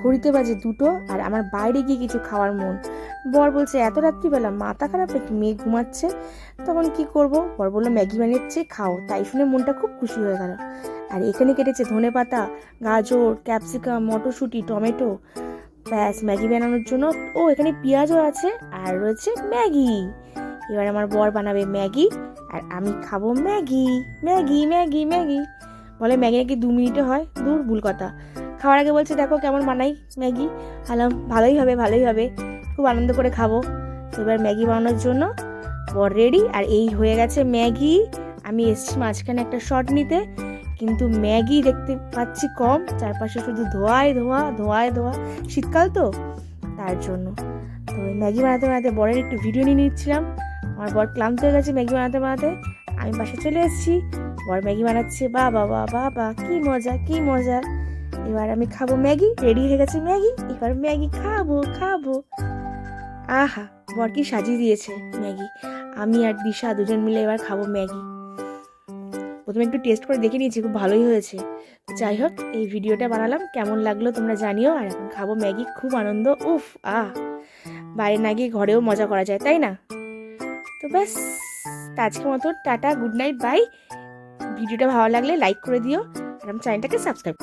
ঘড়িতে বাজে 2টো, আর আমার বাইরে গিয়ে কিছু খাওয়ার মন। বর বলছে এত রাত্রিবেলা মাথা খারাপ নাকি, মেয়ে ঘুমাচ্ছে। তখন কি করব, বর বললো ম্যাগি বানিয়েছে খাও, তাই শুনে মনটা খুব খুশি হয়ে গেল। আর এখানে কেটেছে ধনেপাতা, গাজর, ক্যাপসিকাম, মটরশুঁটি, টমেটো, ব্যাস ম্যাগি বানানোর জন্য। ও এখানে পেঁয়াজও আছে, আর রয়েছে ম্যাগি। এবার আমার বর বানাবে ম্যাগি, আর আমি খাবো ম্যাগি। ম্যাগি ম্যাগি ম্যাগি বলে, ম্যাগি নাকি 2 মিনিটে হয়। দূর, ভুল কথা। খাওয়ার আগে বলছে দেখো কেমন বানাই ম্যাগি। হালাম ভালোই হবে, ভালোই হবে, খুব আনন্দ করে খাবো। এবার ম্যাগি বানানোর জন্য বর রেডি, আর এই হয়ে গেছে ম্যাগি। আমি এসছি মাঝখানে একটা শট নিতে, কিন্তু ম্যাগি দেখতে পাচ্ছি কম, চারপাশে শুধু ধোঁয়ায় ধোঁয়া, ধোঁয়ায় ধোঁয়া। শীতকাল তো, তার জন্য। তো ম্যাগি বানাতে বানাতে বরের একটু ভিডিও নিয়ে নিচ্ছিলাম। আমার বর ক্লান্ত হয়ে গেছে ম্যাগি বানাতে বানাতে। আমি বাসা চলে এসেছি, বর ম্যাগি বানাচ্ছে। বাবা বাবা বাবা, কি মজা কি মজা। এবার আমি খাবো ম্যাগি, রেডি হয়ে গেছে ম্যাগি, এবার ম্যাগি খাবো খাবো। আহা, বর কি সাজিয়ে দিয়েছে ম্যাগি। আমি আর দিশা দুজন মিলে এবার খাবো ম্যাগি। প্রথমে একটু টেস্ট করে দেখে নিয়েছি, খুব ভালোই হয়েছে। যাই হোক, এই ভিডিওটা বানালাম, কেমন লাগলো তোমরা জানিও। আর এখন খাবো ম্যাগি, খুব আনন্দ। উফ বাইরে না গিয়ে ঘরেও মজা করা যায়, তাই না? তো ব্যাস, আজকের মতো টাটা, গুড নাইট, বাই। ভিডিওটা ভালো লাগলে লাইক করে দিও, আর আমার চ্যানেলটাকে সাবস্ক্রাইব